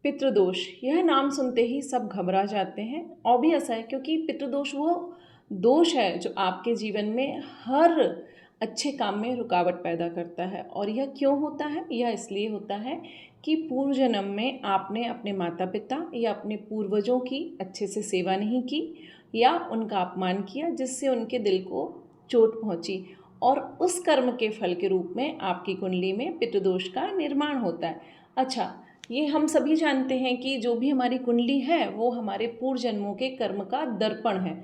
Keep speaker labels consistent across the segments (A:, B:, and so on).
A: पितृदोष, यह नाम सुनते ही सब घबरा जाते हैं। ऑब्वियस है, क्योंकि पितृदोष वो दोष है जो आपके जीवन में हर अच्छे काम में रुकावट पैदा करता है। और यह क्यों होता है? यह इसलिए होता है कि पूर्व जन्म में आपने अपने माता पिता या अपने पूर्वजों की अच्छे से सेवा नहीं की या उनका अपमान किया, जिससे उनके दिल को चोट पहुंची, और उस कर्म के फल के रूप में आपकी कुंडली में पितृदोष का निर्माण होता है। अच्छा, ये हम सभी जानते हैं कि जो भी हमारी कुंडली है वो हमारे पूर्व जन्मों के कर्म का दर्पण है।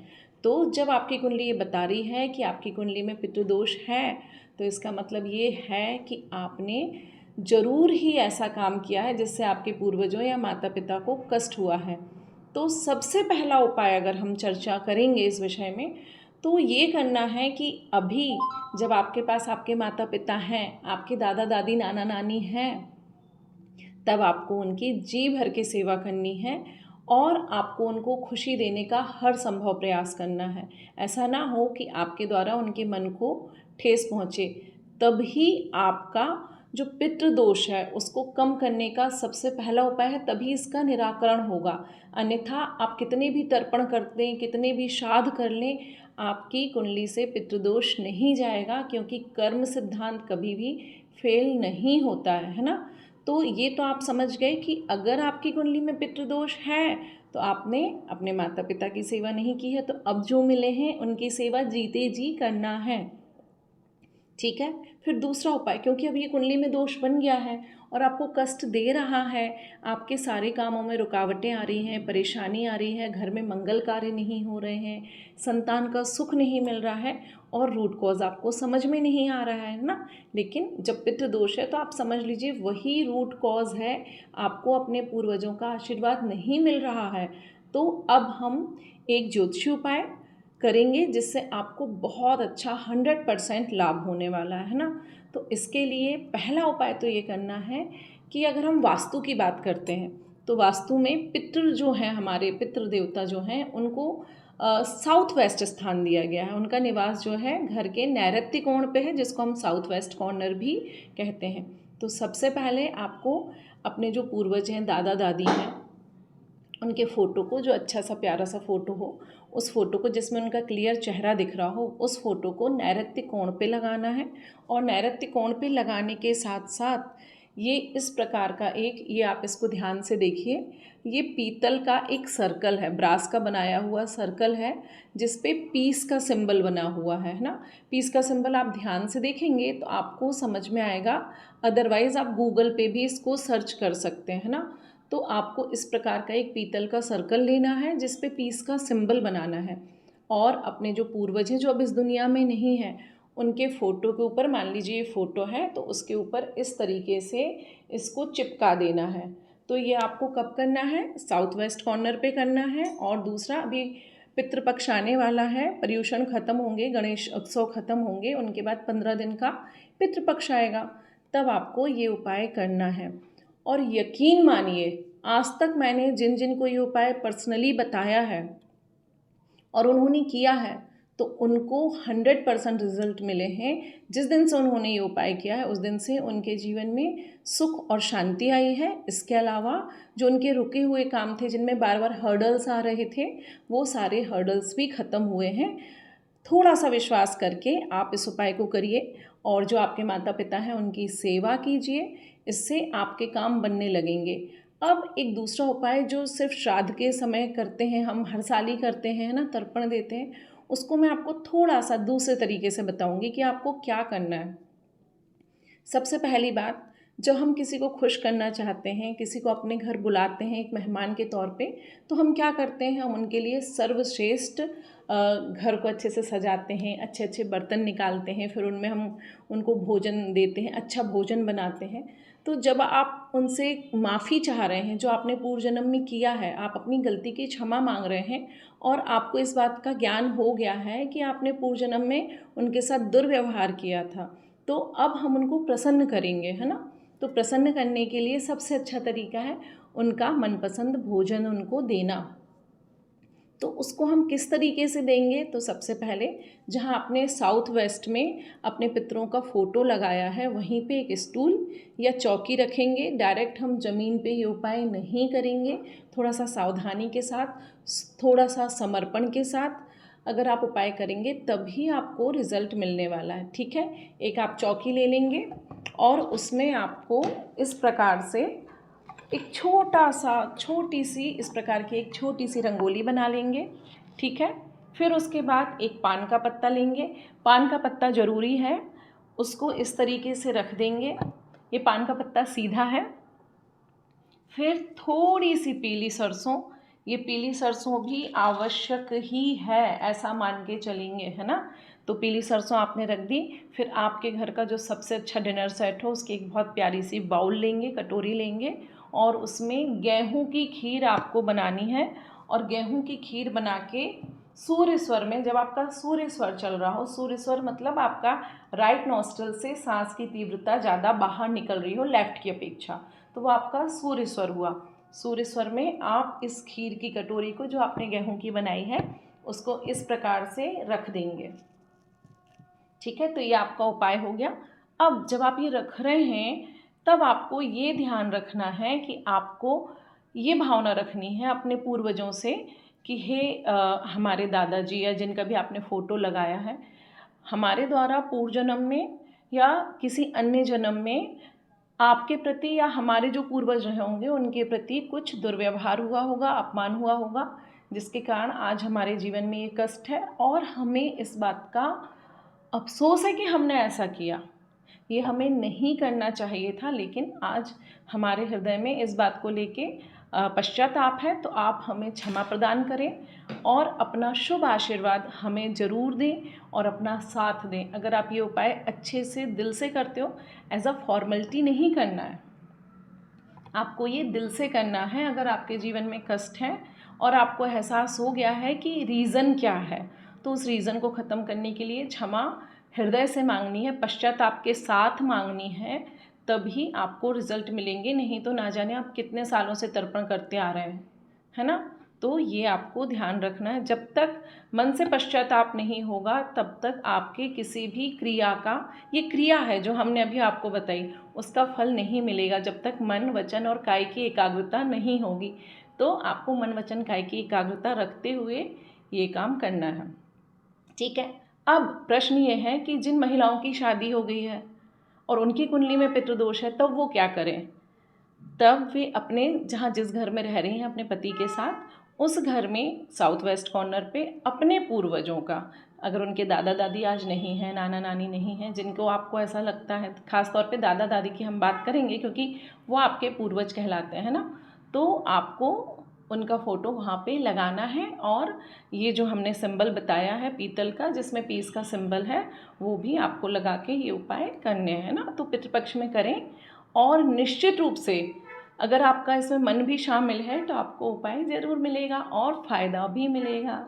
A: तो जब आपकी कुंडली ये बता रही है कि आपकी कुंडली में पितृदोष है, तो इसका मतलब ये है कि आपने ज़रूर ही ऐसा काम किया है जिससे आपके पूर्वजों या माता पिता को कष्ट हुआ है। तो सबसे पहला उपाय अगर हम चर्चा करेंगे इस विषय में, तो ये करना है कि अभी जब आपके पास आपके माता पिता हैं, आपके दादा दादी नाना नानी हैं, तब आपको उनकी जी भर के सेवा करनी है और आपको उनको खुशी देने का हर संभव प्रयास करना है। ऐसा ना हो कि आपके द्वारा उनके मन को ठेस पहुँचे। तभी आपका जो पितृदोष है उसको कम करने का सबसे पहला उपाय है, तभी इसका निराकरण होगा। अन्यथा आप कितने भी तर्पण कर दें, कितने भी श्राद्ध कर लें, आपकी कुंडली से पितृदोष नहीं जाएगा, क्योंकि कर्म सिद्धांत कभी भी फेल नहीं होता है ना। तो ये तो आप समझ गए कि अगर आपकी कुंडली में पितृदोष है तो आपने अपने माता पिता की सेवा नहीं की है, तो अब जो मिले हैं उनकी सेवा जीते जी करना है। ठीक है। फिर दूसरा उपाय, क्योंकि अब ये कुंडली में दोष बन गया है और आपको कष्ट दे रहा है, आपके सारे कामों में रुकावटें आ रही हैं, परेशानी आ रही है, घर में मंगल कार्य नहीं हो रहे हैं, संतान का सुख नहीं मिल रहा है, और रूट कॉज आपको समझ में नहीं आ रहा है ना। लेकिन जब पितृ दोष है तो आप समझ लीजिए वही रूट कॉज है, आपको अपने पूर्वजों का आशीर्वाद नहीं मिल रहा है। तो अब हम एक ज्योतिषी उपाय करेंगे जिससे आपको बहुत अच्छा 100% लाभ होने वाला है ना। तो इसके लिए पहला उपाय तो ये करना है कि अगर हम वास्तु की बात करते हैं तो वास्तु में पितृ जो हैं, हमारे पितृ देवता जो हैं, उनको साउथ वेस्ट स्थान दिया गया है। उनका निवास जो है घर के नैऋत्य कोण पे है, जिसको हम साउथ वेस्ट कॉर्नर भी कहते हैं। तो सबसे पहले आपको अपने जो पूर्वज हैं, दादा दादी हैं, उनके फ़ोटो को, जो अच्छा सा प्यारा सा फ़ोटो हो, उस फ़ोटो को जिसमें उनका क्लियर चेहरा दिख रहा हो, उस फ़ोटो को नैऋत्य कोण पे लगाना है। और नैऋत्य कोण पे लगाने के साथ साथ ये इस प्रकार का एक, ये आप इसको ध्यान से देखिए, ये पीतल का एक सर्कल है, ब्रास का बनाया हुआ सर्कल है, जिस पे पीस का सिंबल बना हुआ है ना। पीस का सिंबल आप ध्यान से देखेंगे तो आपको समझ में आएगा, अदरवाइज़ आप गूगल पे भी इसको सर्च कर सकते हैं ना। तो आपको इस प्रकार का एक पीतल का सर्कल लेना है जिस पे पीस का सिंबल बनाना है, और अपने जो पूर्वज हैं जो अब इस दुनिया में नहीं हैं, उनके फ़ोटो के ऊपर, मान लीजिए ये फ़ोटो है तो उसके ऊपर इस तरीके से इसको चिपका देना है। तो ये आपको कब करना है? साउथ वेस्ट कॉर्नर पे करना है। और दूसरा, अभी पितृपक्ष आने वाला है, पर्युषण ख़त्म होंगे, गणेश उत्सव ख़त्म होंगे, उनके बाद 15 दिन का पितृपक्ष आएगा, तब आपको ये उपाय करना है। और यकीन मानिए, आज तक मैंने जिन जिन को ये उपाय पर्सनली बताया है और उन्होंने किया है, तो उनको 100% रिजल्ट मिले हैं। जिस दिन से उन्होंने ये उपाय किया है उस दिन से उनके जीवन में सुख और शांति आई है। इसके अलावा जो उनके रुके हुए काम थे, जिनमें बार बार हर्डल्स आ रहे थे, वो सारे हर्डल्स भी ख़त्म हुए हैं। थोड़ा सा विश्वास करके आप इस उपाय को करिए और जो आपके माता पिता हैं उनकी सेवा कीजिए, इससे आपके काम बनने लगेंगे। अब एक दूसरा उपाय जो सिर्फ श्राद्ध के समय करते हैं, हम हर साल ही करते हैं ना, तर्पण देते हैं, उसको मैं आपको थोड़ा सा दूसरे तरीके से बताऊंगी कि आपको क्या करना है। सबसे पहली बात, जब हम किसी को खुश करना चाहते हैं, किसी को अपने घर बुलाते हैं एक मेहमान के तौर पे, तो हम क्या करते हैं? हम उनके लिए सर्वश्रेष्ठ घर को अच्छे से सजाते हैं, अच्छे अच्छे बर्तन निकालते हैं, फिर उनमें हम उनको भोजन देते हैं, अच्छा भोजन बनाते हैं। तो जब आप उनसे माफ़ी चाह रहे हैं, जो आपने पूर्व जन्म में किया है, आप अपनी गलती की क्षमा मांग रहे हैं, और आपको इस बात का ज्ञान हो गया है कि आपने पूर्व जन्म में उनके साथ दुर्व्यवहार किया था, तो अब हम उनको प्रसन्न करेंगे, है ना। तो प्रसन्न करने के लिए सबसे अच्छा तरीका है उनका मनपसंद भोजन उनको देना। तो उसको हम किस तरीके से देंगे? तो सबसे पहले जहाँ आपने साउथ वेस्ट में अपने पितरों का फ़ोटो लगाया है वहीं पे एक स्टूल या चौकी रखेंगे। डायरेक्ट हम ज़मीन पे ये उपाय नहीं करेंगे, थोड़ा सा सावधानी के साथ, थोड़ा सा समर्पण के साथ अगर आप उपाय करेंगे तभी आपको रिज़ल्ट मिलने वाला है। ठीक है, एक आप चौकी ले लेंगे और उसमें आपको इस प्रकार से एक छोटी सी इस प्रकार की एक छोटी सी रंगोली बना लेंगे। ठीक है, फिर उसके बाद एक पान का पत्ता लेंगे। पान का पत्ता ज़रूरी है, उसको इस तरीके से रख देंगे। ये पान का पत्ता सीधा है। फिर थोड़ी सी पीली सरसों, ये पीली सरसों भी आवश्यक ही है, ऐसा मान के चलेंगे, है ना। तो पीली सरसों आपने रख दी। फिर आपके घर का जो सबसे अच्छा डिनर सेट हो उसकी एक बहुत प्यारी सी बाउल लेंगे, कटोरी लेंगे और उसमें गेहूं की खीर आपको बनानी है। और गेहूं की खीर बना के सूर्य स्वर में, जब आपका सूर्य स्वर चल रहा हो, सूर्य स्वर मतलब आपका राइट नॉस्ट्रल से सांस की तीव्रता ज़्यादा बाहर निकल रही हो लेफ्ट की अपेक्षा, तो वो आपका सूर्य स्वर हुआ। सूर्य स्वर में आप इस खीर की कटोरी को जो आपने गेहूं की बनाई है उसको इस प्रकार से रख देंगे। ठीक है, तो ये आपका उपाय हो गया। अब जब आप ये रख रहे हैं तब आपको ये ध्यान रखना है कि आपको ये भावना रखनी है अपने पूर्वजों से कि हे हमारे दादाजी या जिनका भी आपने फ़ोटो लगाया है, हमारे द्वारा पूर्व जन्म में या किसी अन्य जन्म में आपके प्रति या हमारे जो पूर्वज रहे होंगे उनके प्रति कुछ दुर्व्यवहार हुआ होगा, अपमान हुआ होगा, जिसके कारण आज हमारे जीवन में ये कष्ट है और हमें इस बात का अफ़सोस है कि हमने ऐसा किया। ये हमें नहीं करना चाहिए था, लेकिन आज हमारे हृदय में इस बात को लेके पश्चाताप है। तो आप हमें क्षमा प्रदान करें और अपना शुभ आशीर्वाद हमें ज़रूर दें और अपना साथ दें। अगर आप ये उपाय अच्छे से दिल से करते हो, एज अ फॉर्मेलिटी नहीं करना है, आपको ये दिल से करना है। अगर आपके जीवन में कष्ट है और आपको एहसास हो गया है कि रीज़न क्या है, तो उस रीज़न को ख़त्म करने के लिए क्षमा हृदय से मांगनी है, पश्चाताप के साथ मांगनी है, तभी आपको रिज़ल्ट मिलेंगे। नहीं तो ना जाने आप कितने सालों से तर्पण करते आ रहे हैं, है ना। तो ये आपको ध्यान रखना है, जब तक मन से पश्चाताप नहीं होगा तब तक आपके किसी भी क्रिया का, ये क्रिया है जो हमने अभी आपको बताई, उसका फल नहीं मिलेगा जब तक मन वचन और काय की एकाग्रता नहीं होगी। तो आपको मन वचन काय की एकाग्रता रखते हुए ये काम करना है। ठीक है, अब प्रश्न ये है कि जिन महिलाओं की शादी हो गई है और उनकी कुंडली में पितृदोष है, तब वो क्या करें? तब वे अपने जहाँ जिस घर में रह रही हैं अपने पति के साथ, उस घर में साउथ वेस्ट कॉर्नर पे अपने पूर्वजों का, अगर उनके दादा दादी आज नहीं हैं, नाना नानी नहीं हैं, जिनको आपको ऐसा लगता है, ख़ास तौर पे दादा दादी की हम बात करेंगे क्योंकि वो आपके पूर्वज कहलाते हैं ना, तो आपको उनका फ़ोटो वहाँ पे लगाना है और ये जो हमने सिंबल बताया है पीतल का जिसमें पीस का सिंबल है, वो भी आपको लगा के ये उपाय करने हैं ना। तो पितृपक्ष में करें और निश्चित रूप से अगर आपका इसमें मन भी शामिल है तो आपको उपाय ज़रूर मिलेगा और फ़ायदा भी मिलेगा।